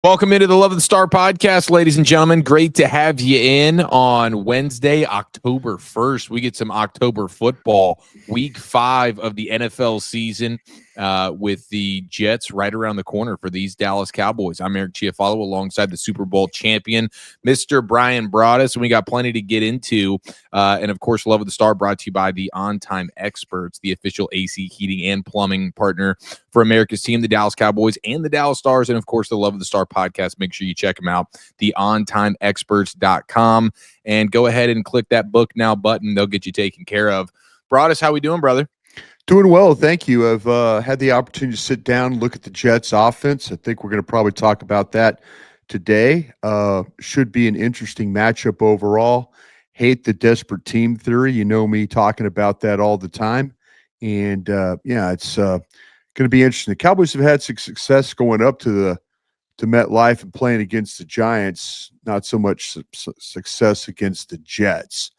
Welcome into the Love of the Star podcast, ladies and gentlemen. Great to have you in on Wednesday, October 1st. We get some October football, week 5 of the NFL season with the Jets right around the corner for these Dallas Cowboys. I'm Eric Chiafalo alongside the Super Bowl champion, Mr. Brian Broaddus, and we got plenty to get into. And, of course, Love of the Star brought to you by the On Time Experts, the official AC heating and plumbing partner for America's team, the Dallas Cowboys and the Dallas Stars, and, of course, the Love of the Star podcast. Make sure you check them out, theontimeexperts.com, and go ahead and click that book now button. They'll get you taken care of. Broaddus, how we doing, brother? Doing well, thank you. I've had the opportunity to sit down and look at the Jets offense. I think we're going to probably talk about that today. Should be an interesting matchup overall. Hate the desperate team theory. You know me talking about that all the time. And, it's going to be interesting. The Cowboys have had some success going up to MetLife and playing against the Giants, not so much success against the Jets.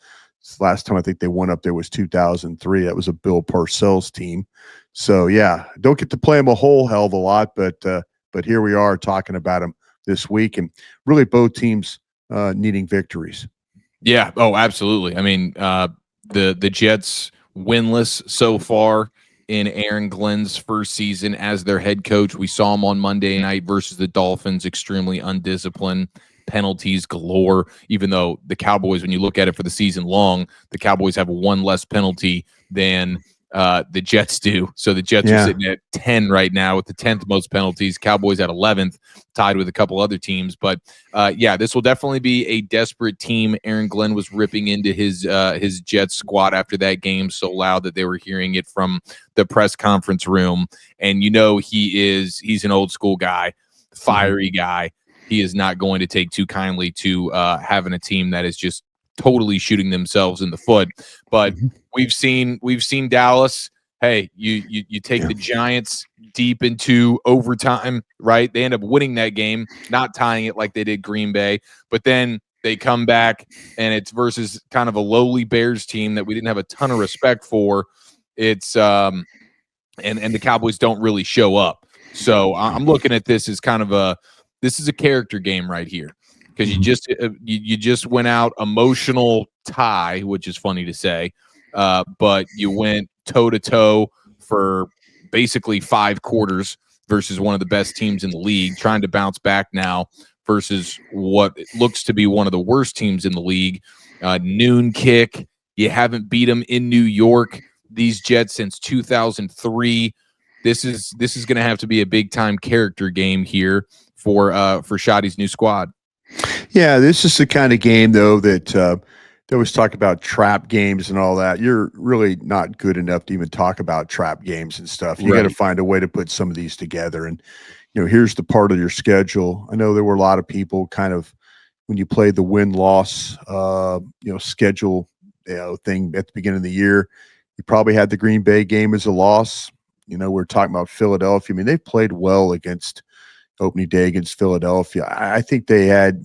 Last time I think they won up there was 2003. That was a Bill Parcells team. So, yeah, don't get to play them a whole hell of a lot, but here we are talking about them this week, and really both teams needing victories. Yeah, oh, absolutely. I mean, the Jets winless so far in Aaron Glenn's first season as their head coach. We saw him on Monday night versus the Dolphins, extremely undisciplined, penalties galore, even though the Cowboys, when you look at it for the season long, the Cowboys have one less penalty than the Jets do. So the Jets are sitting at 10 right now with the 10th most penalties. Cowboys at 11th, tied with a couple other teams. But this will definitely be a desperate team. Aaron Glenn was ripping into his Jets squad after that game so loud that they were hearing it from the press conference room. And he's an old school guy, fiery guy. He is not going to take too kindly to having a team that is just totally shooting themselves in the foot. But we've seen Dallas. Hey, you take the Giants deep into overtime, right? They end up winning that game, not tying it like they did Green Bay. But then they come back, and it's versus kind of a lowly Bears team that we didn't have a ton of respect for. It's and the Cowboys don't really show up. So I'm looking at this as kind of this is a character game right here, because you just went out emotional tie, which is funny to say, but you went toe-to-toe for basically 5 quarters versus one of the best teams in the league, trying to bounce back now versus what looks to be one of the worst teams in the league. Noon kick. You haven't beat them in New York, these Jets, since 2003. This is going to have to be a big-time character game here for Shoddy's new squad. Yeah, this is the kind of game, though, that they always talk about trap games and all that. You're really not good enough to even talk about trap games and stuff. You got to find a way to put some of these together. And, here's the part of your schedule. I know there were a lot of people kind of, when you play the win-loss, schedule, thing at the beginning of the year, you probably had the Green Bay game as a loss. We're talking about Philadelphia. I mean, they've played well against opening day against Philadelphia. I think they had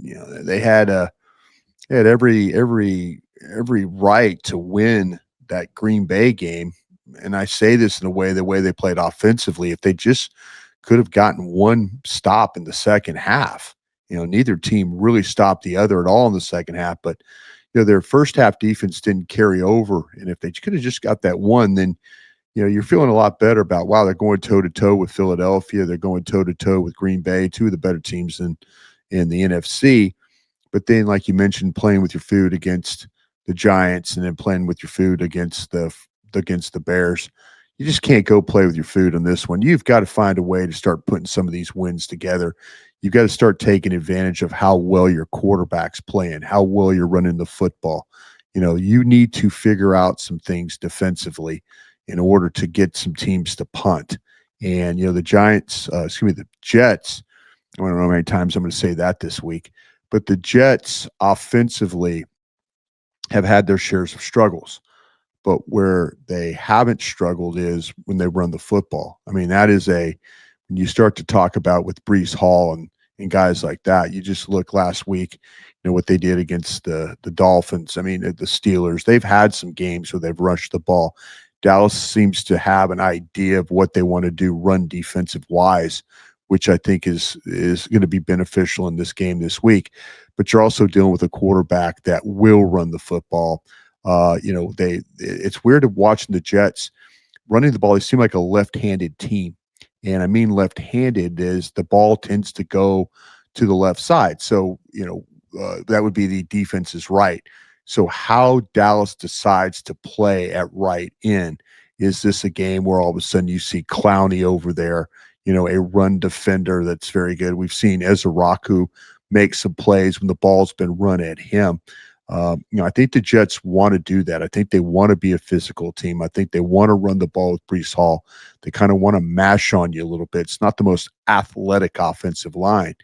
every right to win that Green Bay game. And I say this in the way they played offensively. If they just could have gotten one stop in the second half, neither team really stopped the other at all in the second half. But their first half defense didn't carry over, and if they could have just got that one, then you're feeling a lot better about, wow, they're going toe-to-toe with Philadelphia. They're going toe-to-toe with Green Bay, two of the better teams in the NFC. But then, like you mentioned, playing with your food against the Giants and then playing with your food against the Bears. You just can't go play with your food on this one. You've got to find a way to start putting some of these wins together. You've got to start taking advantage of how well your quarterback's playing, how well you're running the football. You need to figure out some things defensively in order to get some teams to punt. And, the Jets, I don't know how many times I'm going to say that this week, but the Jets offensively have had their shares of struggles. But where they haven't struggled is when they run the football. I mean, that is when you start to talk about with Breece Hall and guys like that, you just look last week, what they did against the Dolphins. I mean, the Steelers, they've had some games where they've rushed the ball. Dallas seems to have an idea of what they want to do run defensive wise which I think is going to be beneficial in this game this week. But you're also dealing with a quarterback that will run the football. It's weird watching the Jets running the ball. They seem like a left-handed team, and I mean left-handed is the ball tends to go to the left side. So that would be the defense's right. So how Dallas decides to play at right end, is this a game where all of a sudden you see Clowney over there, a run defender that's very good? We've seen Ezraku make some plays when the ball's been run at him. I think the Jets want to do that. I think they want to be a physical team. I think they want to run the ball with Breece Hall. They kind of want to mash on you a little bit. It's not the most athletic offensive line,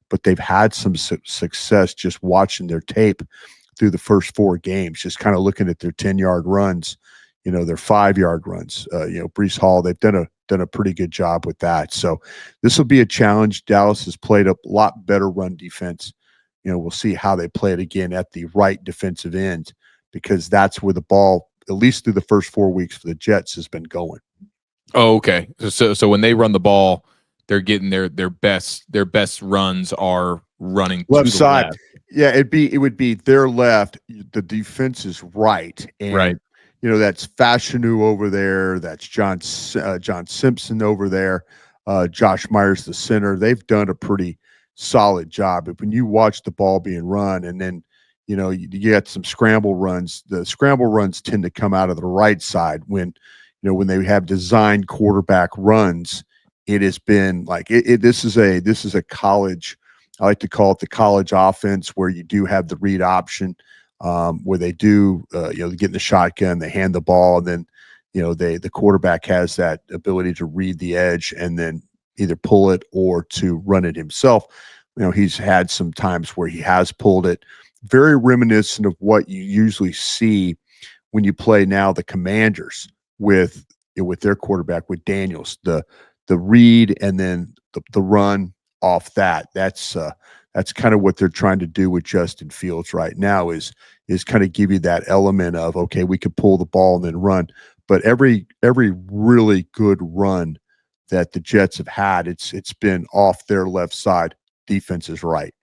but they've had some success just watching their tape through the first 4 games, just kind of looking at their 10-yard runs, their 5-yard runs. Breece Hall, they've done a pretty good job with that. So this will be a challenge. Dallas has played a lot better run defense. We'll see how they play it again at the right defensive end, because that's where the ball, at least through the first 4 weeks for the Jets, has been going. Oh, okay. So when they run the ball, they're getting their best runs are running Left to the side. left. Yeah, it would be their left. The defense is right, and Right. that's Fashanu over there. That's John Simpson over there. Josh Myers, the center. They've done a pretty solid job. But when you watch the ball being run, and then you get some scramble runs, the scramble runs tend to come out of the right side. When they have designed quarterback runs, it has been like this is a college. I like to call it the college offense, where you do have the read option, where they do, they get in the shotgun, they hand the ball, and then, the quarterback has that ability to read the edge and then either pull it or to run it himself. He's had some times where he has pulled it. Very reminiscent of what you usually see when you play now the Commanders with their quarterback, with Daniels, the read and then the run off that. That's kind of what they're trying to do with Justin Fields right now, is kind of give you that element of, okay, we could pull the ball and then run. But every really good run that the Jets have had, it's been off their left side. Defense is right.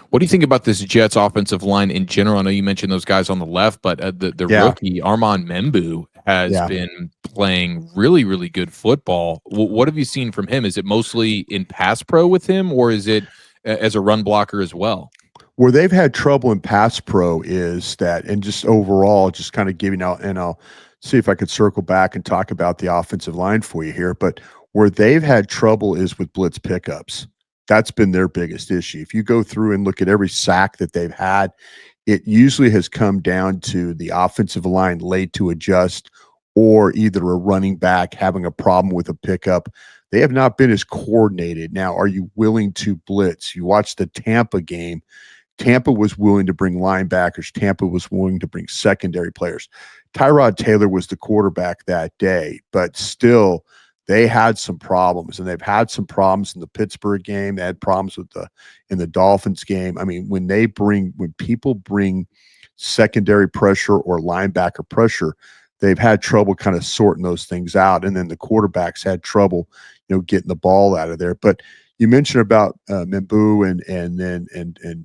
What do you think about this Jets offensive line in general? I know you mentioned those guys on the left, but the rookie Armand Membu has been playing really, really good football. What have you seen from him? Is it mostly in pass pro with him, or is it as a run blocker as well? Where they've had trouble in pass pro is that, and just overall, just kind of giving out, and I'll see if I could circle back and talk about the offensive line for you here, but where they've had trouble is with blitz pickups. That's been their biggest issue. If you go through and look at every sack that they've had, it usually has come down to the offensive line late to adjust, or either a running back having a problem with a pickup. They have not been as coordinated. Now, are you willing to blitz? You watch the Tampa game. Tampa was willing to bring linebackers. Tampa was willing to bring secondary players. Tyrod Taylor was the quarterback that day, but still they had some problems, and they've had some problems in the Pittsburgh game. They had problems in the Dolphins game. I mean, when people bring secondary pressure or linebacker pressure, they've had trouble kind of sorting those things out. And then the quarterbacks had trouble, getting the ball out of there. But you mentioned about Membu and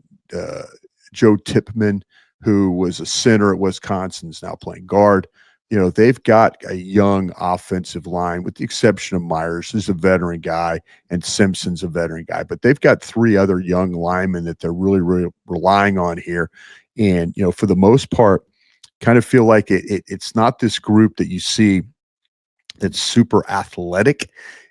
Joe Tipman, who was a center at Wisconsin, is now playing guard. They've got a young offensive line, with the exception of Myers, who's a veteran guy, and Simpson's a veteran guy. But they've got 3 other young linemen that they're really, really relying on here. And, for the most part, kind of feel like it's not this group that you see that's super athletic.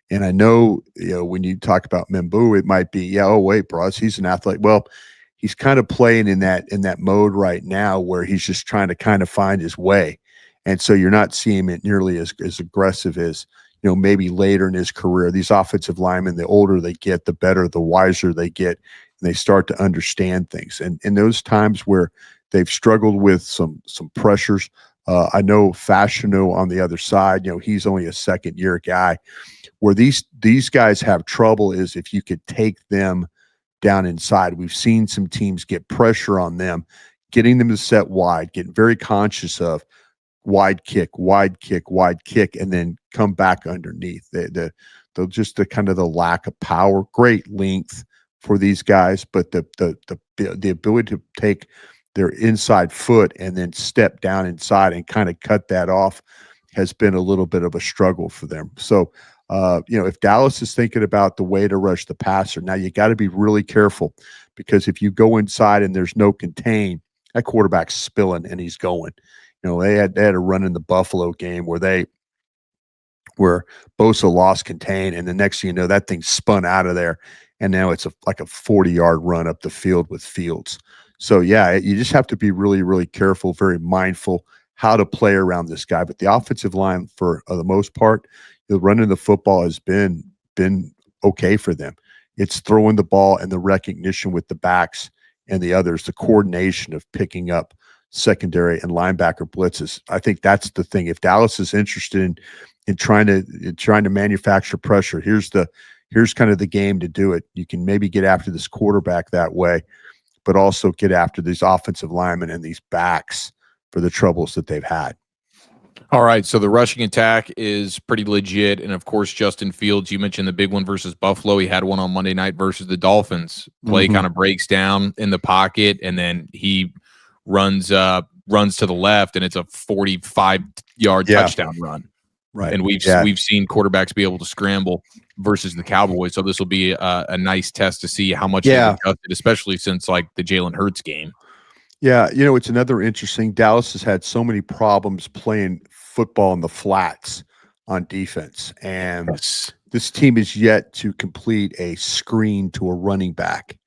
And I know, when you talk about Membu, it might be, oh, wait, bros, he's an athlete. Well, he's kind of playing in that mode right now, where he's just trying to kind of find his way. And so you're not seeing it nearly as aggressive as, maybe later in his career. These offensive linemen, the older they get, the better, the wiser they get, and they start to understand things. And in those times where they've struggled with some pressures, I know Fashanu on the other side, he's only a second-year guy. Where these guys have trouble is if you could take them down inside. We've seen some teams get pressure on them, getting them to set wide, getting very conscious of wide kick, wide kick, wide kick, and then come back underneath. The kind of the lack of power, great length for these guys, but the ability to take their inside foot and then step down inside and kind of cut that off has been a little bit of a struggle for them. So, if Dallas is thinking about the way to rush the passer, now you got to be really careful, because if you go inside and there's no contain, that quarterback's spilling and he's going. They had a run in the Buffalo game where Bosa lost contain, and the next thing you know, that thing spun out of there, and now it's like a 40-yard run up the field with Fields. So yeah, you just have to be really, really careful, very mindful how to play around this guy. But the offensive line, for the most part, running the football has been okay for them. It's throwing the ball and the recognition with the backs and the others, the coordination of picking up secondary and linebacker blitzes. I think that's the thing. If Dallas is interested in trying to manufacture pressure, here's kind of the game to do it. You can maybe get after this quarterback that way, but also get after these offensive linemen and these backs for the troubles that they've had. All right, so the rushing attack is pretty legit, and of course, Justin Fields, you mentioned the big one versus Buffalo. He had one on Monday night versus the Dolphins. Play kind of breaks down in the pocket, and then he runs to the left, and it's a 45-yard touchdown run. Right, and we've seen quarterbacks be able to scramble versus the Cowboys. So this will be a nice test to see how much they've adjusted, especially since like the Jalen Hurts game. Yeah, it's another interesting. Dallas has had so many problems playing football in the flats on defense, and this team is yet to complete a screen to a running back.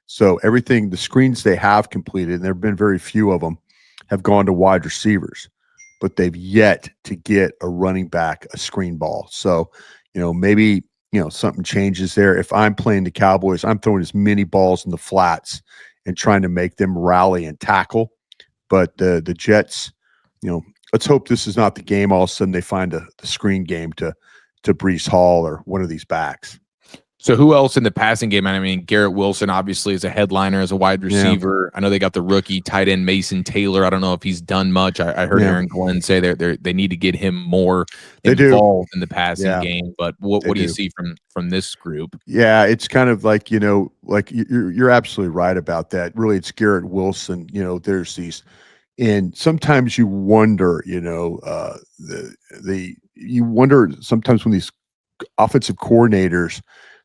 So the screens they have completed, and there have been very few of them, have gone to wide receivers, but they've yet to get a running back a screen ball. So, maybe something changes there. If I'm playing the Cowboys, I'm throwing as many balls in the flats and trying to make them rally and tackle. But the Jets, let's hope this is not the game. All of a sudden they find the screen game to Breece Hall or one of these backs. So who else in the passing game? I mean, Garrett Wilson obviously is a headliner as a wide receiver. Yeah. I know they got the rookie tight end Mason Taylor. I don't know if he's done much. I heard Aaron Glenn say they need to get him more involved in the passing game. But what do you see from this group? Yeah, it's kind of like, like you're absolutely right about that. Really, it's Garrett Wilson. There's these, and sometimes you wonder, you wonder sometimes when these offensive coordinators,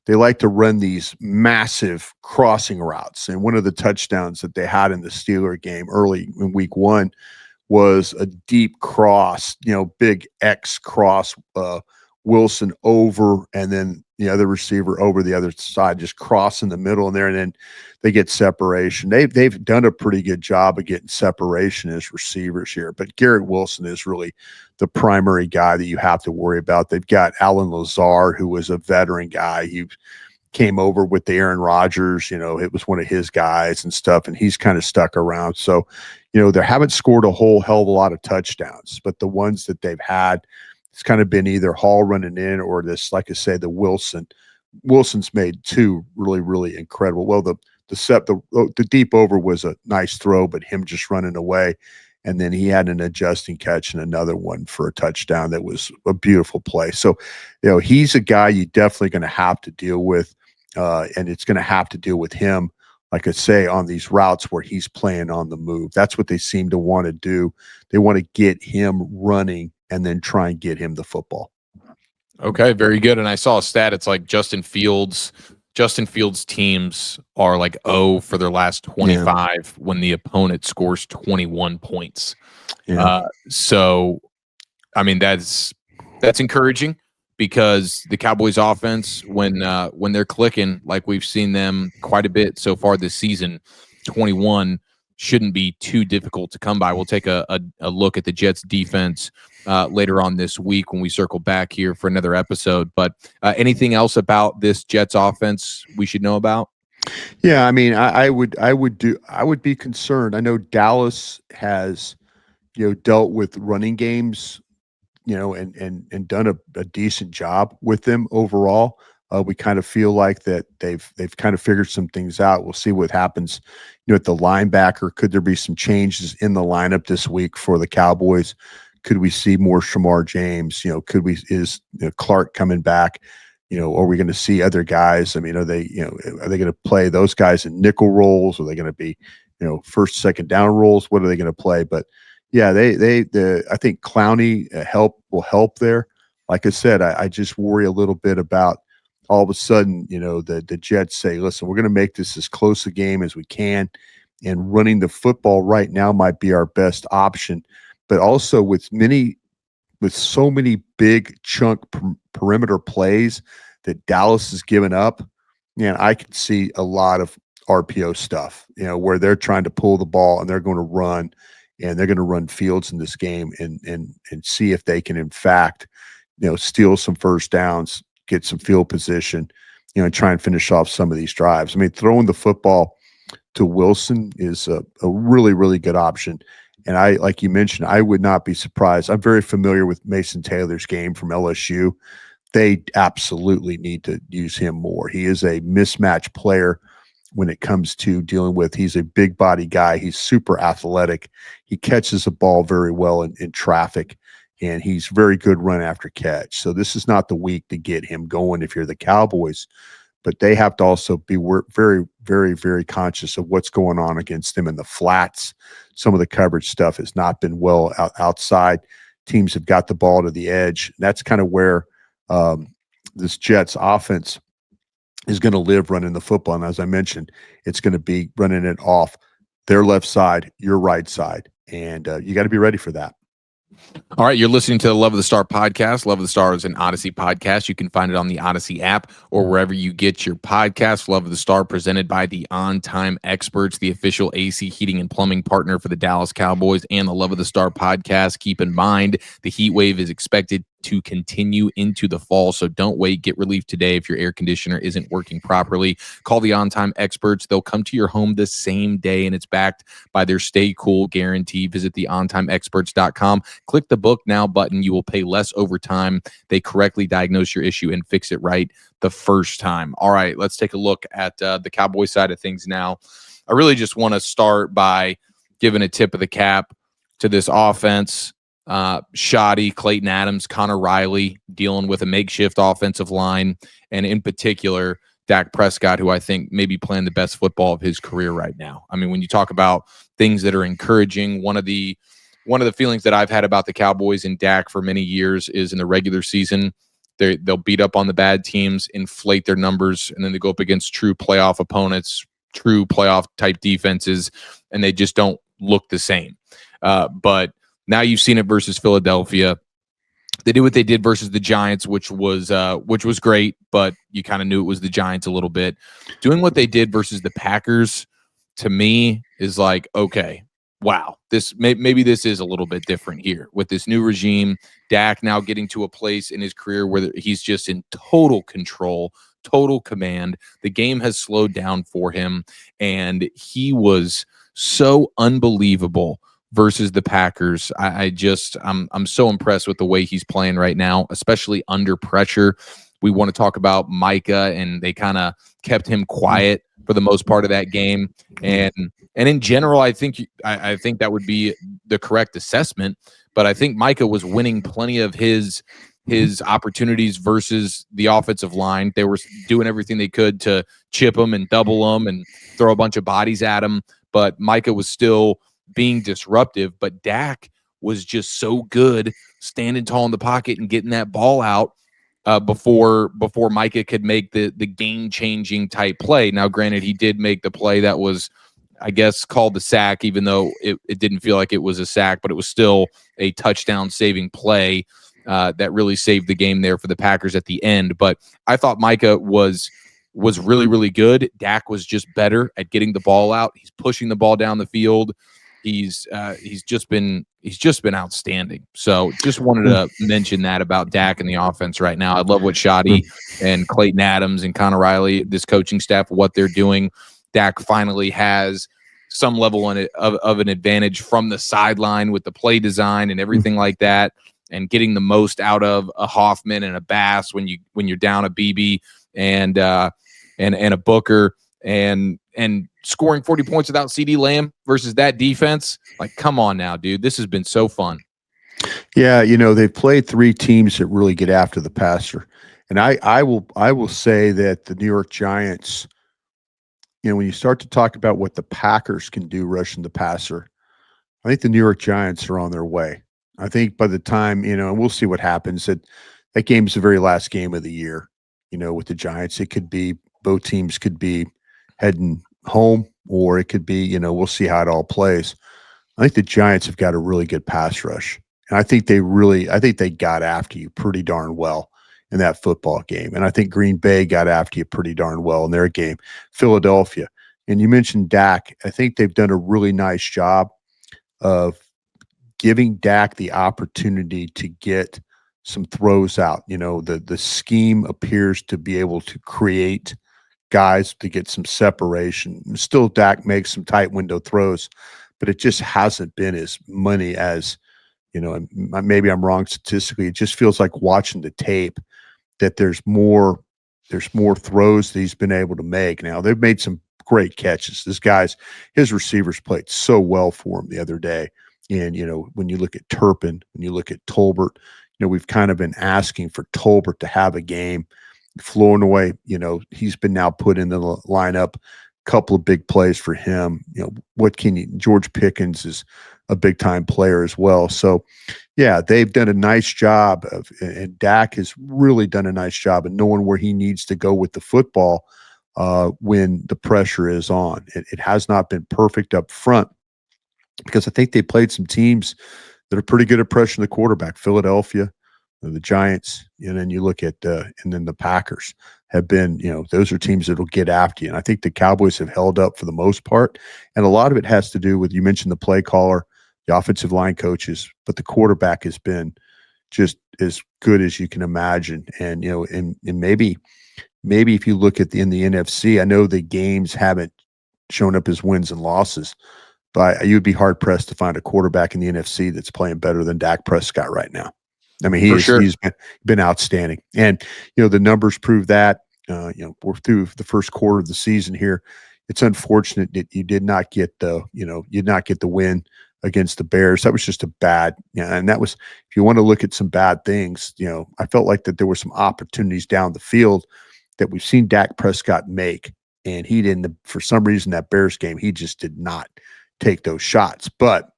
they like to run these massive crossing routes. And one of the touchdowns that they had in the Steeler game early in week 1 was a deep cross, big X cross, Wilson over, and then the other receiver over the other side, just cross in the middle in there, and then they get separation. They've done a pretty good job of getting separation as receivers here, but Garrett Wilson is really the primary guy that you have to worry about. They've got Alan Lazar, who was a veteran guy. He came over with the Aaron Rodgers, it was one of his guys and stuff, and he's kind of stuck around. So, they haven't scored a whole hell of a lot of touchdowns, but the ones that they've had, it's kind of been either Hall running in or this, like I say, the Wilson's made 2 really, really incredible. Well, the deep over was a nice throw, but him just running away. And then he had an adjusting catch and another one for a touchdown that was a beautiful play. So, he's a guy you definitely going to have to deal with, and it's going to have to deal with him, like I say, on these routes where he's playing on the move. That's what they seem to want to do. They want to get him running and then try and get him the football. Okay, very good. And I saw a stat. It's like Justin Fields teams are like 0 for their last 25 when the opponent scores 21 points. So, I mean, that's encouraging, because the Cowboys offense, when they're clicking, like we've seen them quite a bit so far this season, 21 shouldn't be too difficult to come by. We'll take a look at the Jets defense later on this week when we circle back here for another episode. But anything else about this Jets offense we should know about? Yeah, I mean, I would be concerned. I know Dallas has, dealt with running games, and done a decent job with them overall. We kind of feel like that they've kind of figured some things out. We'll see what happens, at the linebacker. Could there be some changes in the lineup this week for the Cowboys? Could we see more Shamar James? Is Clark coming back? Are we going to see other guys? I mean, are they going to play those guys in nickel roles? Are they going to be, first, second down roles? What are they going to play? But yeah, I think Clowney will help there. Like I said, I just worry a little bit about all of a sudden, the Jets say, listen, we're going to make this as close a game as we can. And running the football right now might be our best option. But also with so many big chunk perimeter plays that Dallas has given up, man, I can see a lot of RPO stuff, where they're trying to pull the ball and they're going to run, and they're going to run fields in this game and see if they can, in fact, steal some first downs, get some field position, and try and finish off some of these drives. I mean, throwing the football to Wilson is a really, really good option. And like you mentioned, I would not be surprised. I'm very familiar with Mason Taylor's game from LSU. They absolutely need to use him more. He is a mismatch player when it comes to dealing with. He's a big body guy. He's super athletic. He catches the ball very well in traffic, and he's very good run after catch. So this is not the week to get him going if you're the Cowboys. But they have to also be very, very, very conscious of what's going on against them in the flats. Some of the coverage stuff has not been well outside. Teams have got the ball to the edge. That's kind of where this Jets offense is going to live, running the football. And as I mentioned, it's going to be running it off their left side, your right side. And you got to be ready for that. All right, you're listening to the Love of the Star podcast. Love of the Star is an Odyssey podcast. You can find it on the Odyssey app or wherever you get your podcasts. Love of the Star, presented by the On Time Experts, the official AC heating and plumbing partner for the Dallas Cowboys and the Love of the Star podcast. Keep in mind, the heat wave is expected to continue into the fall, so don't wait. Get relief today if your air conditioner isn't working properly. Call the On Time Experts. They'll come to your home the same day, and it's backed by their Stay Cool guarantee. Visit the ontimeexperts.com. Click the Book Now button. You will pay less over time. They correctly diagnose your issue and fix it right the first time. All right, let's take a look at the Cowboys side of things now. I really just want to start by giving a tip of the cap to this offense. Shoddy, Clayton Adams, Connor Riley dealing with a makeshift offensive line, and in particular, Dak Prescott, who I think may be playing the best football of his career right now. I mean, when you talk about things that are encouraging, one of the feelings that I've had about the Cowboys and Dak for many years is in the regular season, they'll beat up on the bad teams, inflate their numbers, and then they go up against true playoff opponents, true playoff type defenses, and they just don't look the same. But now you've seen it versus Philadelphia. They did what they did versus the Giants, which was great, but you kind of knew it was the Giants a little bit. Doing what they did versus the Packers, to me, is like, okay, wow, maybe this is a little bit different here with this new regime. Dak now getting to a place in his career where he's just in total control, total command. The game has slowed down for him, and he was so unbelievable versus the Packers. I'm so impressed with the way he's playing right now, especially under pressure. We want to talk about Micah, and they kind of kept him quiet for the most part of that game. And in general, I think that would be the correct assessment. But I think Micah was winning plenty of his opportunities versus the offensive line. They were doing everything they could to chip him and double him and throw a bunch of bodies at him. But Micah was still being disruptive, but Dak was just so good standing tall in the pocket and getting that ball out before Micah could make the game-changing type play. Now, granted, he did make the play that was, I guess, called the sack, even though it didn't feel like it was a sack, but it was still a touchdown-saving play that really saved the game there for the Packers at the end. But I thought Micah was really, really good. Dak was just better at getting the ball out. He's pushing the ball down the field. He's just been outstanding. So just wanted to mention that about Dak and the offense right now. I love what Shoddy and Clayton Adams and Connor Riley, this coaching staff, what they're doing. Dak finally has some level of an advantage from the sideline with the play design and everything like that, and getting the most out of a Hoffman and a Bass when you're down a BB and a Booker and scoring 40 points without CeeDee Lamb versus that defense. Like, come on now, dude. This has been so fun. Yeah, they've played three teams that really get after the passer. And I will say that the New York Giants, when you start to talk about what the Packers can do rushing the passer, I think the New York Giants are on their way. I think by the time, and we'll see what happens. That game's the very last game of the year, with the Giants. It could be both teams could be heading home, or it could be, we'll see how it all plays. I think the Giants have got a really good pass rush. And I think they got after you pretty darn well in that football game. And I think Green Bay got after you pretty darn well in their game. Philadelphia. And you mentioned Dak. I think they've done a really nice job of giving Dak the opportunity to get some throws out. The scheme appears to be able to create guys to get some separation. Still, Dak makes some tight window throws, but it just hasn't been as money as, and maybe I'm wrong statistically. It just feels like watching the tape that there's more throws that he's been able to make. Now, they've made some great catches. His receivers played so well for him the other day. And, when you look at Turpin, when you look at Tolbert, we've kind of been asking for Tolbert to have a game. Flournoy, he's been now put in the lineup. Couple of big plays for him. George Pickens is a big time player as well. So, yeah, they've done a nice job and Dak has really done a nice job of knowing where he needs to go with the football when the pressure is on. It has not been perfect up front because I think they played some teams that are pretty good at pressuring the quarterback. Philadelphia, the Giants, and then you look at and then the Packers have been, those are teams that'll get after you. And I think the Cowboys have held up for the most part. And a lot of it has to do with, you mentioned the play caller, the offensive line coaches, but the quarterback has been just as good as you can imagine. And, and maybe if you look at in the NFC, I know the games haven't shown up as wins and losses, but you'd be hard pressed to find a quarterback in the NFC that's playing better than Dak Prescott right now. I mean, For sure. he's been outstanding, and the numbers prove that. We're through the first quarter of the season here. It's unfortunate that you did not get the win against the Bears. That was just a bad, and that was, if you want to look at some bad things, I felt like that there were some opportunities down the field that we've seen Dak Prescott make, and he didn't. For some reason, that Bears game, he just did not take those shots, but.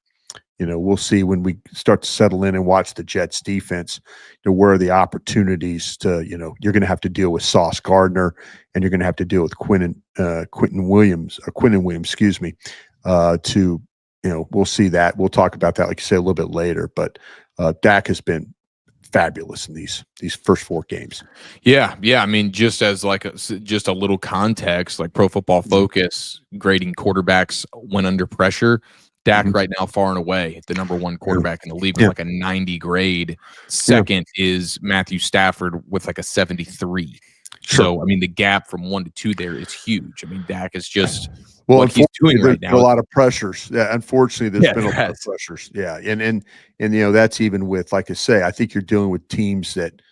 We'll see when we start to settle in and watch the Jets defense, where are the opportunities to, you're going to have to deal with Sauce Gardner and you're going to have to deal with Quinton Williams, excuse me, we'll see that. We'll talk about that, like you say, a little bit later, but Dak has been fabulous in these first four games. Yeah. I mean, just as just a little context, like Pro Football Focus grading quarterbacks when under pressure, Dak right now, far and away, the number one quarterback in the league with like a 90 grade. Second is Matthew Stafford with like a 73. Sure. So, I mean, the gap from 1 to 2 there is huge. I mean, Dak is just what he's doing right now. A lot of pressures. Yeah, unfortunately, there's been a lot of pressures. Yeah, and that's even with, like I say, I think you're dealing with teams that.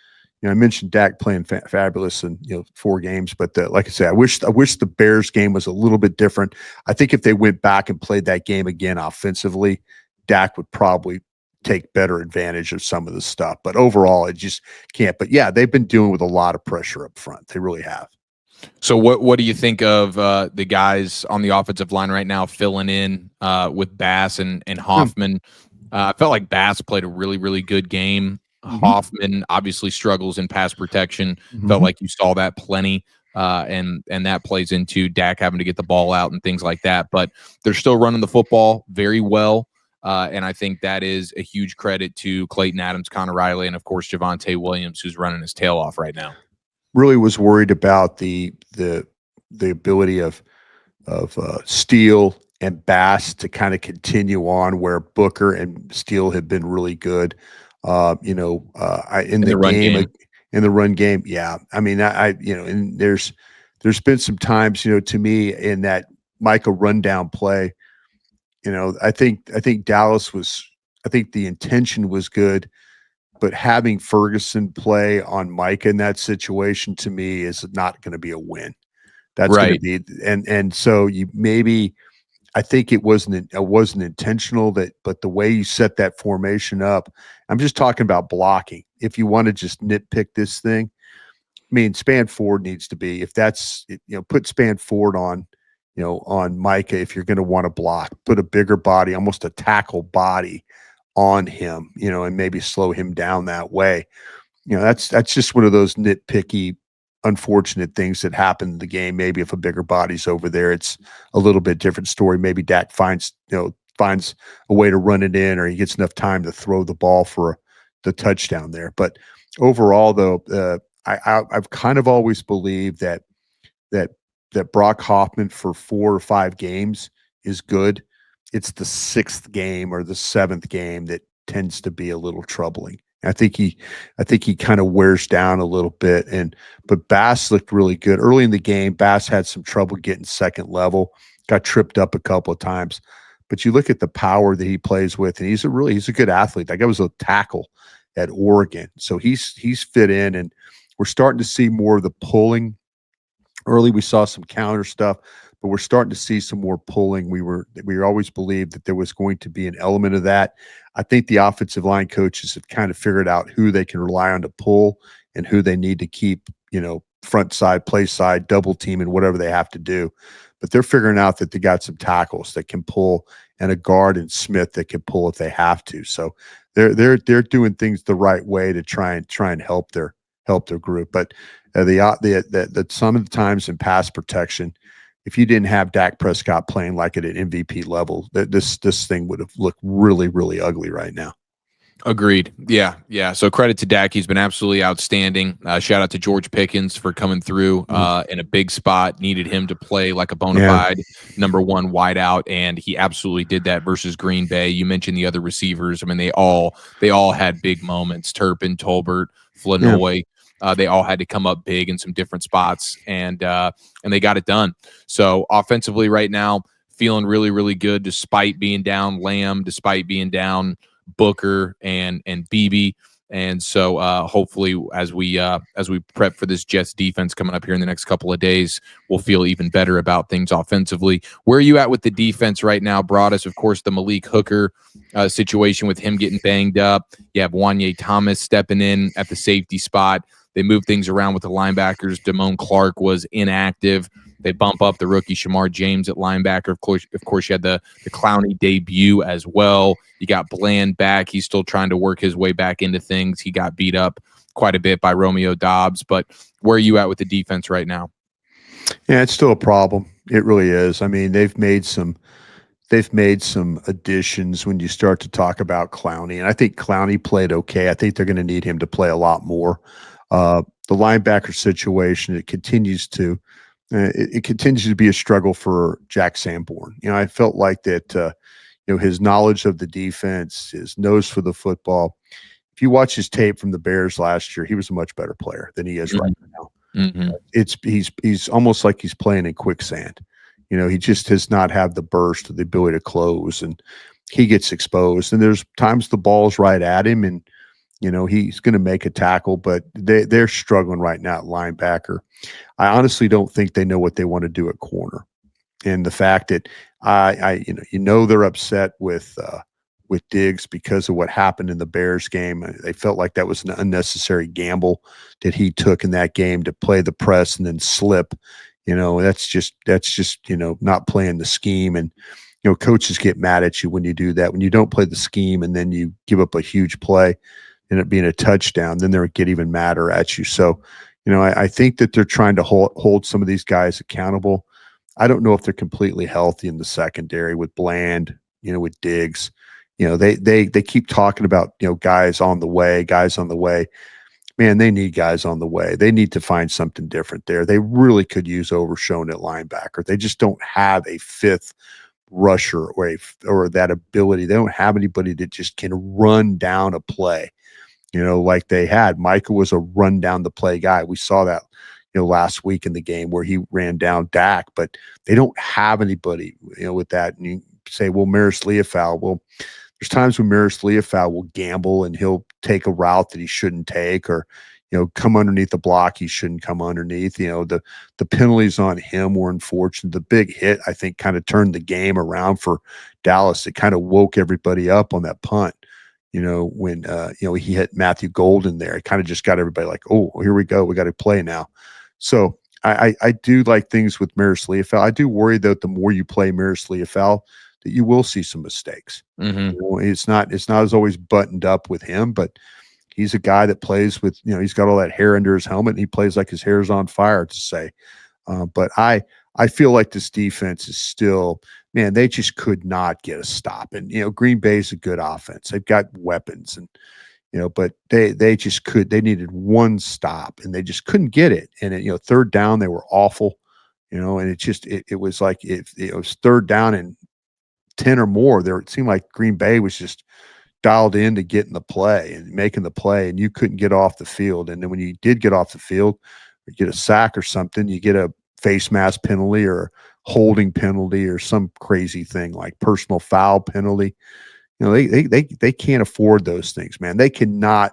I mentioned Dak playing fabulous in 4 games, but like I say, I wish the Bears game was a little bit different. I think if they went back and played that game again offensively, Dak would probably take better advantage of some of the stuff. But overall, it just can't. But yeah, they've been dealing with a lot of pressure up front. They really have. So what do you think of the guys on the offensive line right now filling in with Bass and Hoffman? I felt like Bass played a really, really good game. Hoffman obviously struggles in pass protection. Felt like you saw that plenty, and that plays into Dak having to get the ball out and things like that. But they're still running the football very well, and I think that is a huge credit to Clayton Adams, Connor Riley, and of course Javonte Williams, who's running his tail off right now. Really was worried about the ability of Steele and Bass to kind of continue on where Booker and Steele have been really good. In the run game. Yeah. I mean, and there's been some times, to me in that Micah rundown play, I think Dallas I think the intention was good, but having Ferguson play on Micah in that situation to me is not going to be a win. That's going to be, and so you maybe, I think it wasn't intentional, but the way you set that formation up, I'm just talking about blocking. If you want to just nitpick this thing, I mean, span forward needs to be, if that's, put span forward on, on Micah. If you're going to want to block, put a bigger body, almost a tackle body on him, and maybe slow him down that way. That's just one of those nitpicky, unfortunate things that happen in the game. Maybe if a bigger body's over there, it's a little bit different story. Maybe Dak finds a way to run it in, or he gets enough time to throw the ball for the touchdown there. But overall, though, I've kind of always believed that that Brock Hoffman for 4 or 5 games is good. It's the sixth game or the seventh game that tends to be a little troubling. I think he kind of wears down a little bit. But Bass looked really good early in the game. Bass had some trouble getting second level, got tripped up a couple of times. But you look at the power that he plays with, and he's a good athlete. That guy was a tackle at Oregon, so he's fit in, and we're starting to see more of the pulling. Early, we saw some counter stuff, but we're starting to see some more pulling. We always believed that there was going to be an element of that. I think the offensive line coaches have kind of figured out who they can rely on to pull and who they need to keep, front side, play side, double team, and whatever they have to do. But they're figuring out that they got some tackles that can pull, and a guard and Smith that can pull if they have to. So they're doing things the right way to try and help their group. But the some of the times in pass protection, if you didn't have Dak Prescott playing like at an MVP level, this thing would have looked really, really ugly right now. Agreed. Yeah. Yeah. So credit to Dak. He's been absolutely outstanding. Shout out to George Pickens for coming through in a big spot. Needed him to play like a bona fide number one wideout, and he absolutely did that versus Green Bay. You mentioned the other receivers. I mean, they all had big moments. Turpin, Tolbert, Flanoy. They all had to come up big in some different spots, and they got it done. So offensively right now, feeling really, really good despite being down Lamb, despite being down Booker and Beebe. And so hopefully as we prep for this Jets defense coming up here in the next couple of days, we'll feel even better about things offensively. Where are you at with the defense right now? Broadus, of course, the Malik Hooker situation with him getting banged up. You have Wanye Thomas stepping in at the safety spot. They moved things around with the linebackers. Damone Clark was inactive. They bump up the rookie Shamar James at linebacker. Of course, you had the Clowney debut as well. You got Bland back. He's still trying to work his way back into things. He got beat up quite a bit by Romeo Dobbs. But where are you at with the defense right now? Yeah, it's still a problem. It really is. I mean, they've made some additions when you start to talk about Clowney, and I think Clowney played okay. I think they're going to need him to play a lot more. The linebacker situation, it continues to be a struggle for Jack Sanborn. I felt like that, his knowledge of the defense, his nose for the football. If you watch his tape from the Bears last year, he was a much better player than he is right now. He's almost like he's playing in quicksand. He just does not have the burst or the ability to close, and he gets exposed. And there's times the ball's right at him, and he's going to make a tackle, but they're struggling right now at linebacker. I honestly don't think they know what they want to do at corner. And the fact that they're upset with Diggs because of what happened in the Bears game. They felt like that was an unnecessary gamble that he took in that game to play the press and then slip. That's just not playing the scheme. And coaches get mad at you when you do that. When you don't play the scheme and then you give up a huge play, and it being a touchdown, then they'll get even madder at you. So, I think that they're trying to hold some of these guys accountable. I don't know if they're completely healthy in the secondary with Bland, with Diggs. They keep talking about, guys on the way. Man, they need guys on the way. They need to find something different there. They really could use Overshown at linebacker. They just don't have a fifth rusher or that ability. They don't have anybody that just can run down a play. Like they had. Micah was a run down the play guy. We saw that, last week in the game where he ran down Dak, but they don't have anybody, with that. And you say, well, Maris Leofau. Well, there's times when Maris Leofau will gamble and he'll take a route that he shouldn't take, or, come underneath the block he shouldn't come underneath. The penalties on him were unfortunate. The big hit, I think, kind of turned the game around for Dallas. It kind of woke everybody up on that punt. When he hit Matthew Golden there, it kind of just got everybody like, oh, here we go, we got to play now. So I do like things with Maris Leofeld. I do worry that the more you play Maris Leofeld, that you will see some mistakes. It's not as always buttoned up with him, but he's a guy that plays with, he's got all that hair under his helmet and he plays like his hair is on fire, to say. But I feel like this defense is still, man, they just could not get a stop. And, Green Bay's a good offense. They've got weapons and, but they needed one stop and they just couldn't get it. And, third down, they were awful, and it was like, it was third down and 10 or more there. It seemed like Green Bay was just dialed in to getting the play and making the play, and you couldn't get off the field. And then when you did get off the field, you get a sack or something, you get a face mask penalty or holding penalty or some crazy thing like personal foul penalty. They can't afford those things, man. They cannot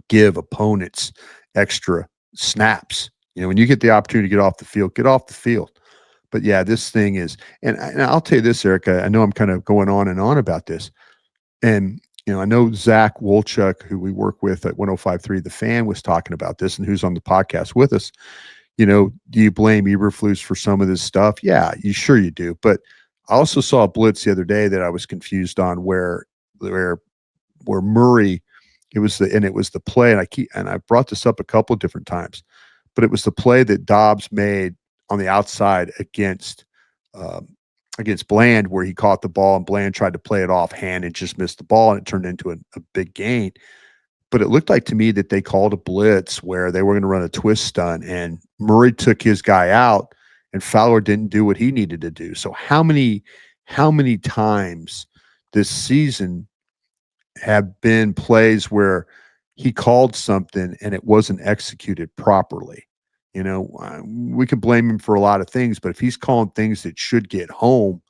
give opponents extra snaps. When you get the opportunity to get off the field, get off the field. But yeah, this thing is, and I'll tell you this, Eric, I know I'm kind of going on and on about this. And, I know Zach Wolchuk, who we work with at 105.3 The Fan, was talking about this, and who's on the podcast with us. Do you blame Eberflus for some of this stuff? Yeah, you do. But I also saw a blitz the other day that I was confused on where Murray, it was the play, and I brought this up a couple of different times, but it was the play that Dobbs made on the outside against Bland, where he caught the ball and Bland tried to play it offhand and just missed the ball, and it turned into a big gain. But it looked like to me that they called a blitz where they were going to run a twist stunt, and Murray took his guy out and Fowler didn't do what he needed to do. So how many times this season have been plays where he called something and it wasn't executed properly? We can blame him for a lot of things, but if he's calling things that should get home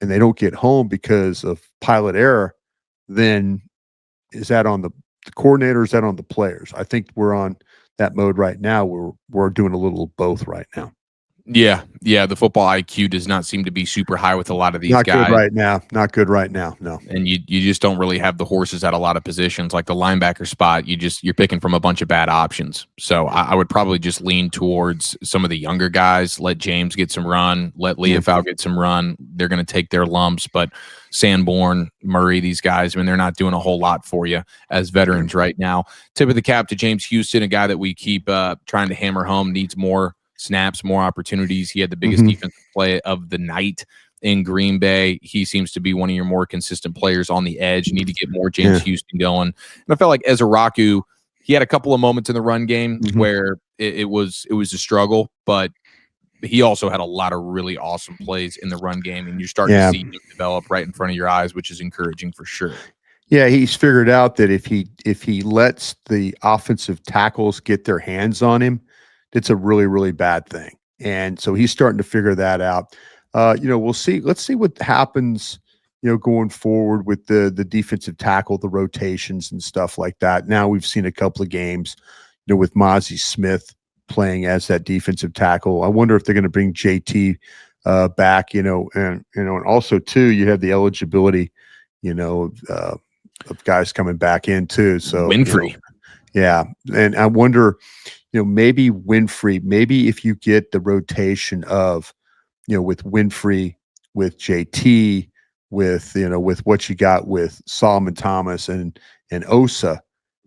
and they don't get home because of pilot error, then is that on the coordinator, or is that on the players? I think we're on that mode right now. We're doing a little of both right now. Yeah. The football IQ does not seem to be super high with a lot of these guys. Not good right now. No. And you just don't really have the horses at a lot of positions, like the linebacker spot. You're picking from a bunch of bad options. So I would probably just lean towards some of the younger guys. Let James get some run. Let Leofeld get some run. They're going to take their lumps, but Sanborn, Murray, these guys, they're not doing a whole lot for you as veterans right now. Tip of the cap to James Houston, a guy that we keep trying to hammer home, needs more snaps, more opportunities. He had the biggest defensive play of the night in Green Bay. He seems to be one of your more consistent players on the edge. You need to get more James Houston going. And I felt like Ezraku, he had a couple of moments in the run game where it was a struggle, but he also had a lot of really awesome plays in the run game, and you're starting to see him develop right in front of your eyes, which is encouraging for sure. Yeah, he's figured out that if he lets the offensive tackles get their hands on him, it's a really, really bad thing. And so he's starting to figure that out. We'll see. Let's see what happens, going forward with the defensive tackle, the rotations and stuff like that. Now we've seen a couple of games, with Mozzie Smith playing as that defensive tackle. I wonder if they're going to bring JT back, and also too, you have the eligibility, of guys coming back in too. So Winfrey. Yeah. And I wonder, maybe Winfrey, maybe if you get the rotation of, with Winfrey, with JT, with what you got with Solomon Thomas and Osa,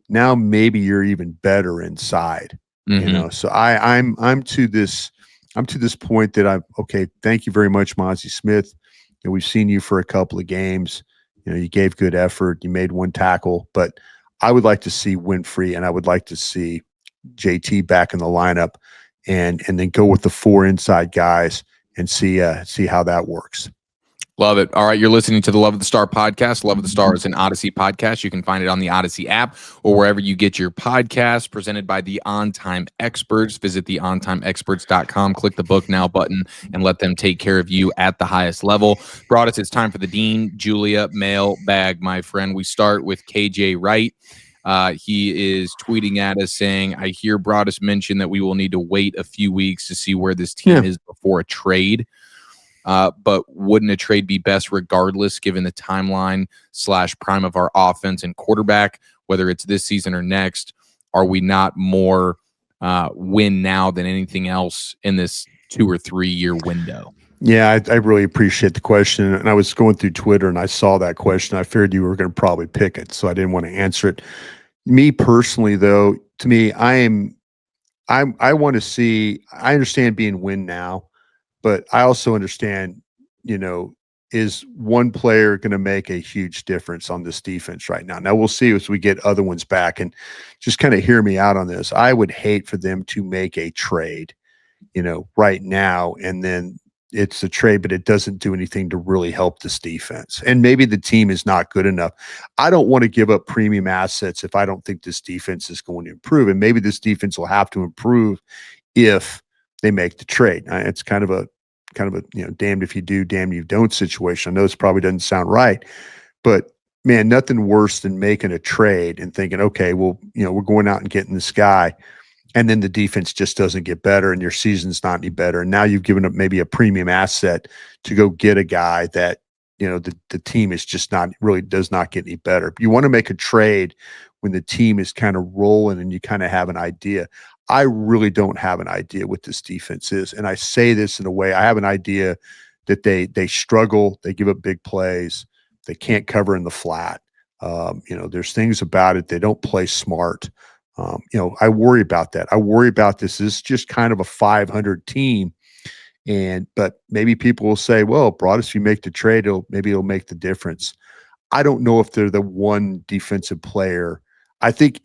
now maybe you're even better inside. So I'm to this point that I'm okay. Thank you very much, Mozzie Smith. We've seen you for a couple of games. You gave good effort. You made one tackle, but I would like to see Winfrey and I would like to see JT back in the lineup and then go with the four inside guys and see how that works. Love it. All right, you're listening to the Love of the Star podcast. Love of the Star is an Odyssey podcast. You can find it on the Odyssey app or wherever you get your podcasts, presented by the On Time Experts. Visit theontimeexperts.com, click the book now button, and let them take care of you at the highest level. Broadus, it's time for the Dean Julia mailbag, my friend. We start with KJ Wright. He is tweeting at us saying, I hear Broadus mention that we will need to wait a few weeks to see where this team is before a trade. But wouldn't a trade be best regardless, given the timeline / prime of our offense and quarterback, whether it's this season or next? Are we not more win now than anything else in this 2 or 3 year window? Yeah, I really appreciate the question. And I was going through Twitter and I saw that question. I figured you were going to probably pick it, so I didn't want to answer it. Me personally, though, to me, I want to see, I understand being win now, but I also understand, is one player going to make a huge difference on this defense right now? Now we'll see as we get other ones back, and just kind of hear me out on this. I would hate for them to make a trade, right now, and then it's a trade, but it doesn't do anything to really help this defense. And maybe the team is not good enough. I don't want to give up premium assets if I don't think this defense is going to improve. And maybe this defense will have to improve if they make the trade. It's kind of a damned if you do, damned if you don't situation. I know this probably doesn't sound right, but man, nothing worse than making a trade and thinking, okay, well, we're going out and getting this guy, and then the defense just doesn't get better and your season's not any better. And now you've given up maybe a premium asset to go get a guy that, the team is just not really does not get any better. You want to make a trade when the team is kind of rolling and you kind of have an idea. I really don't have an idea what this defense is. And I say this in a way, I have an idea that they struggle, they give up big plays, they can't cover in the flat. There's things about it, they don't play smart. I worry about that. I worry about this. This is just kind of a 500 team. But maybe people will say, well, Broadus, if you make the trade, maybe it'll make the difference. I don't know if they're the one defensive player. I think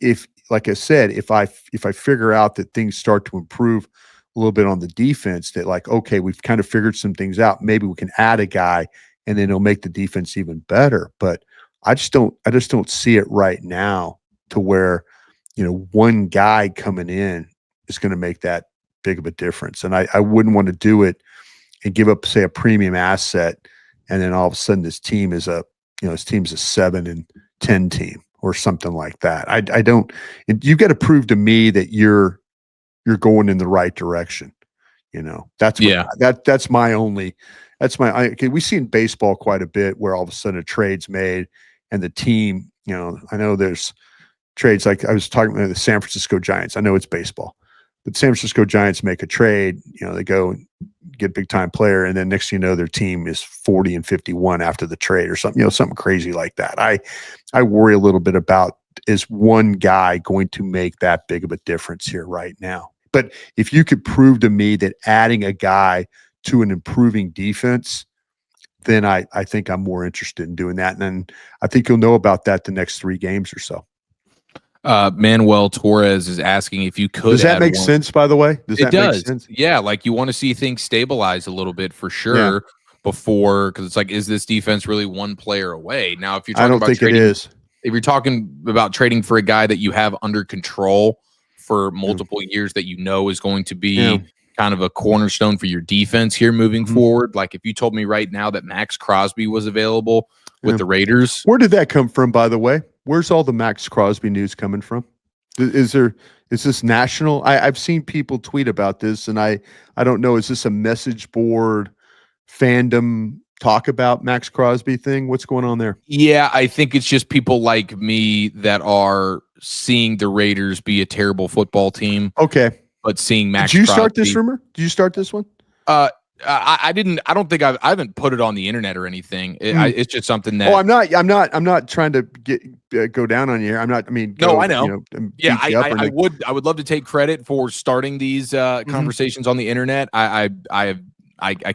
like I said, if I figure out that things start to improve a little bit on the defense, that like, okay, we've kind of figured some things out, maybe we can add a guy and then it'll make the defense even better. But I just don't see it right now to where, one guy coming in is going to make that big of a difference. And I wouldn't want to do it and give up, say, a premium asset, and then all of a sudden this team is his team's a 7-10 team or something like that. I don't. You've got to prove to me that you're going in the right direction. That's what, that's my only. That's my. Okay, we see in baseball quite a bit where all of a sudden a trade's made and the team. I know there's trades like I was talking about the San Francisco Giants. I know it's baseball, but San Francisco Giants make a trade. They go and get a big time player, and then next thing you know, their team is 40-51 after the trade or something. Something crazy like that. I worry a little bit about, is one guy going to make that big of a difference here right now? But if you could prove to me that adding a guy to an improving defense, then I think I'm more interested in doing that. And then I think you'll know about that the next 3 games or so. Manuel Torres is asking if you could. Does that make sense, by the way? It does. Yeah, like you want to see things stabilize a little bit for sure before, because it's like, is this defense really one player away? Now, if you're talking about trading, it is. If you're talking about trading for a guy that you have under control for multiple years, that is going to be kind of a cornerstone for your defense here moving forward. Like if you told me right now that Max Crosby was available with the Raiders. Where did that come from, by the way? Where's all the Max Crosby news coming from? Is this national? I've seen people tweet about this, and I don't know. Is this a message board fandom talk about Max Crosby thing? What's going on there? Yeah, I think it's just people like me that are seeing the Raiders be a terrible football team. Okay. But seeing Max Did you Crosby, start this rumor? Did you start this one? I didn't. I don't think I haven't put it on the internet or anything. It's just something that. Oh, I'm not trying to go down on you here. I'm not. I mean, no, I know. I would love to take credit for starting these conversations on the internet. I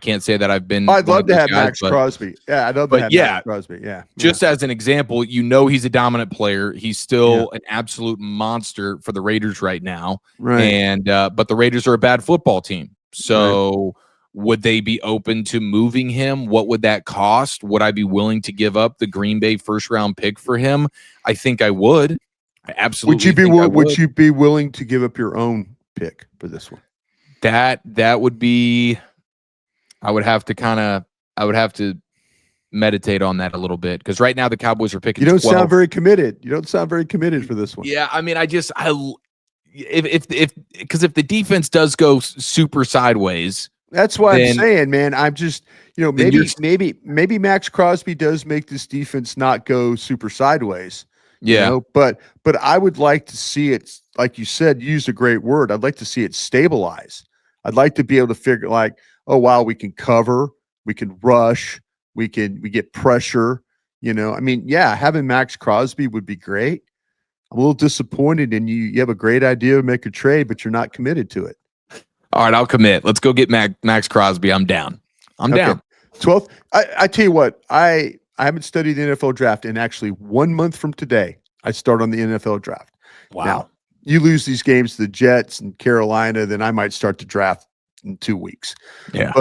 can't say that I've been. I'd love to have Max Crosby. Yeah, I'd love to have Max Crosby. Yeah. Just as an example, he's a dominant player. He's still an absolute monster for the Raiders right now. Right. And but the Raiders are a bad football team. So would they be open to moving him? What would that cost? Would I be willing to give up the Green Bay first-round pick for him? I think I would. I absolutely. Would you be willing to give up your own pick for this one? That would be. I would have to meditate on that a little bit, because right now the Cowboys are picking You don't 12. sound very committed. You don't sound very committed for this one. Yeah, I mean, if because if the defense does go super sideways, That's what I'm then saying, man. I'm just, then you're maybe Max Crosby does make this defense not go super sideways, yeah. but I would like to see it, like you said, you used a great word. I'd like to see it stabilize. I'd like to be able to figure like, oh wow, we can cover, we can rush, we get pressure, I mean, yeah, having Max Crosby would be great. I'm a little disappointed in you. You have a great idea to make a trade, but you're not committed to it. All right, I'll commit. Let's go get Max Crosby. I'm down. I'm down. 12th. I tell you what, I haven't studied the NFL draft, and actually 1 month from today, I start on the NFL draft. Wow. Now, you lose these games to the Jets and Carolina, then I might start to draft in 2 weeks. Yeah.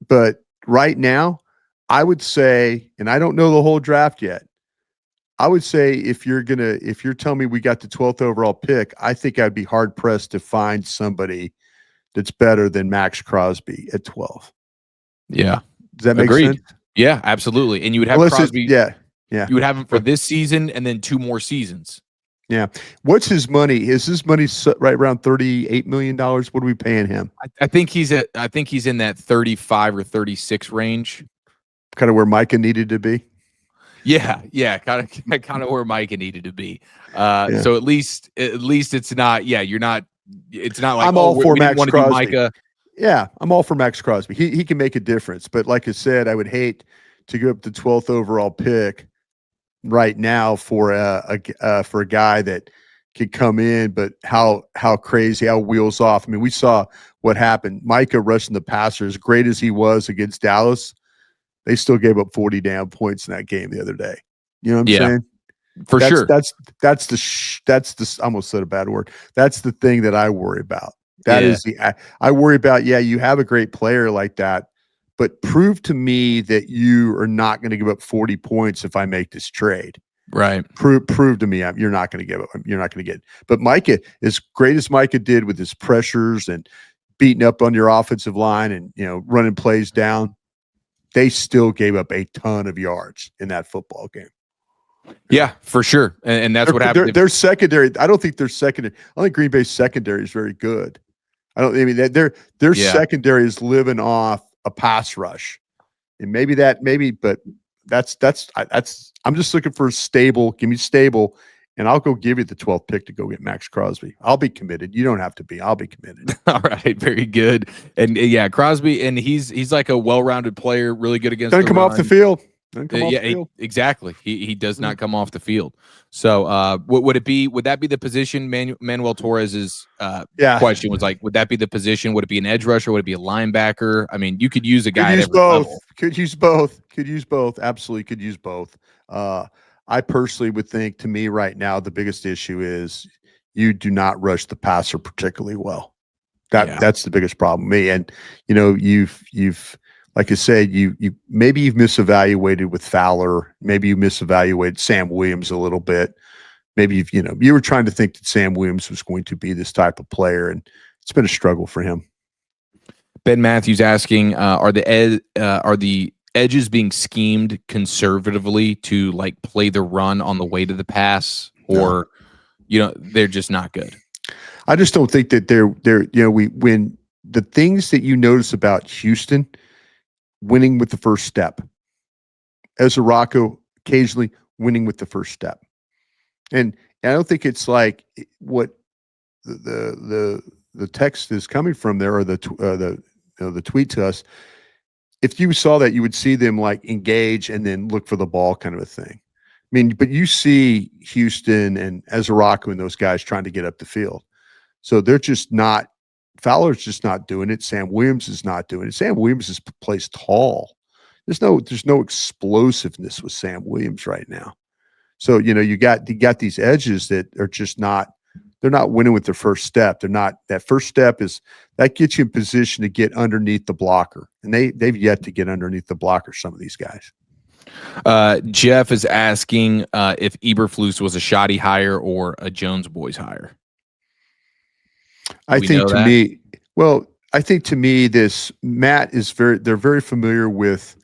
But right now, I would say, and I don't know the whole draft yet, I would say if you're telling me we got the 12th overall pick, I think I'd be hard pressed to find somebody that's better than Max Crosby at 12. Yeah. Does that make Agreed. sense? Yeah, absolutely. And you would have Crosby. Yeah. You would have him for this season and then 2 more seasons. Yeah. What's his money? Is his money right around $38 million? What are we paying him? I think he's in that 35 or 36 range. Kind of where Micah needed to be. Yeah, kind of where Micah needed to be. So at least it's not. Yeah, you're not. It's not like I'm all for Max Crosby. Micah. Yeah, I'm all for Max Crosby. He can make a difference, but like I said, I would hate to give up the 12th overall pick right now for a guy that could come in, but how crazy, how wheels off. I mean, we saw what happened. Micah rushing the passer, as great as he was against Dallas, they still gave up 40 damn points in that game the other day. You know what I'm saying? For sure. That's the I almost said a bad word. That's the thing that I worry about. That is I worry about, you have a great player like that, but prove to me that you are not going to give up 40 points if I make this trade. Right. Prove to me you're not going to give up. You're not going to get. But Micah, as great as Micah did with his pressures and beating up on your offensive line and running plays down, they still gave up a ton of yards in that football game. Yeah, for sure. And that's what happened. Their secondary, I don't think their secondary. I think Green Bay's secondary is very good. I mean their secondary is living off a pass rush, and but that's I'm just looking for a stable. Give me stable, and I'll go give you the 12th pick to go get Max Crosby. I'll be committed. You don't have to be. I'll be committed. All right, very good. And Crosby, and he's like a well-rounded player, really good against. Doesn't come off the field. Exactly. He does not come off the field. So, would that be the position? Manuel Torres's question was like, would that be the position? Would it be an edge rusher? Would it be a linebacker? I mean, you could use a guy at every level. Could use both. Absolutely, could use both. I personally would think, to me right now, the biggest issue is you do not rush the passer particularly well. That's the biggest problem with me. And you've like I said, maybe you've misevaluated with Fowler. Maybe you misevaluated Sam Williams a little bit. Maybe you were trying to think that Sam Williams was going to be this type of player, and it's been a struggle for him. Ben Matthews asking, are the edges being schemed conservatively to like play the run on the way to the pass, or they're just not good? I just don't think that they're when the things that you notice about Houston. Winning with the first step. Ezra Rocco occasionally winning with the first step. And I don't think it's like what the text is coming from there, or the tweet to us. If you saw that, you would see them like engage and then look for the ball, kind of a thing. I mean, but you see Houston and Ezra Rocco and those guys trying to get up the field. So they're just not. Fowler's just not doing it. Sam Williams is not doing it. Sam Williams plays tall. There's no explosiveness with Sam Williams right now. So you got these edges that are just not. They're not winning with their first step. They're not. That first step that gets you in position to get underneath the blocker, and they've yet to get underneath the blocker. Some of these guys. Jeff is asking if Eberflus was a shoddy hire or a Jones Boys hire. I think to me, this Matt is they're very familiar with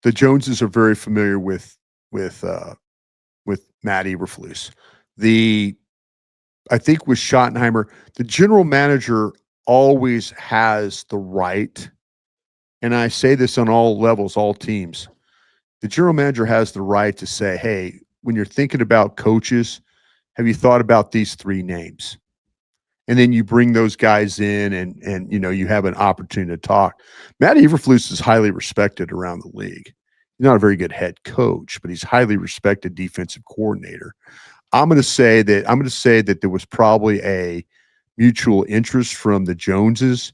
the Joneses are very familiar with Matt Eberflus. I think with Schottenheimer, the general manager always has the right, and I say this on all levels, all teams. The general manager has the right to say, hey, when you're thinking about coaches, have you thought about these 3 names? And then you bring those guys in and you have an opportunity to talk. Matt Eberflus is highly respected around the league. He's not a very good head coach, but he's highly respected defensive coordinator. I'm going to say that there was probably a mutual interest from the Joneses,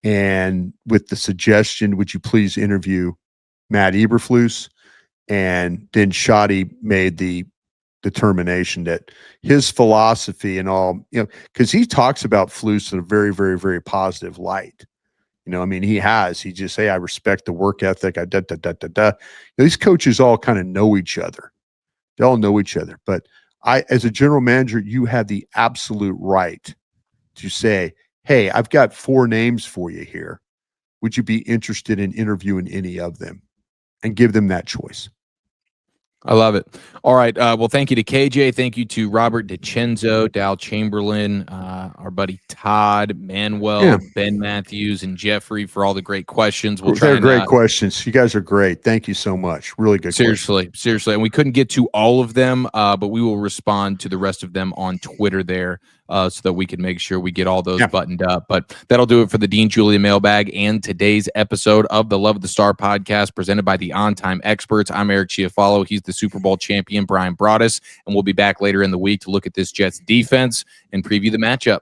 and with the suggestion, would you please interview Matt Eberflus? And then Shotty made the determination that his philosophy and all, because he talks about Flus in a very, very, very positive light. I mean, he just, hey, I respect the work ethic. These coaches all kind of know each other. They all know each other. But as a general manager, you have the absolute right to say, hey, I've got 4 names for you here. Would you be interested in interviewing any of them? And give them that choice. I love it. All right. Well, thank you to KJ. Thank you to Robert DiCenzo, Dal Chamberlain, our buddy Todd, Manuel, Ben Matthews, and Jeffrey for all the great questions. They're great questions. You guys are great. Thank you so much. Really good questions. Seriously. And we couldn't get to all of them, but we will respond to the rest of them on Twitter there so that we can make sure we get all those buttoned up. But that'll do it for the Dean Julia mailbag and today's episode of the Love of the Star podcast presented by the On Time Experts. I'm Eric Chiafalo. He's the Super Bowl champion, Brian Broaddus, and we'll be back later in the week to look at this Jets defense and preview the matchup.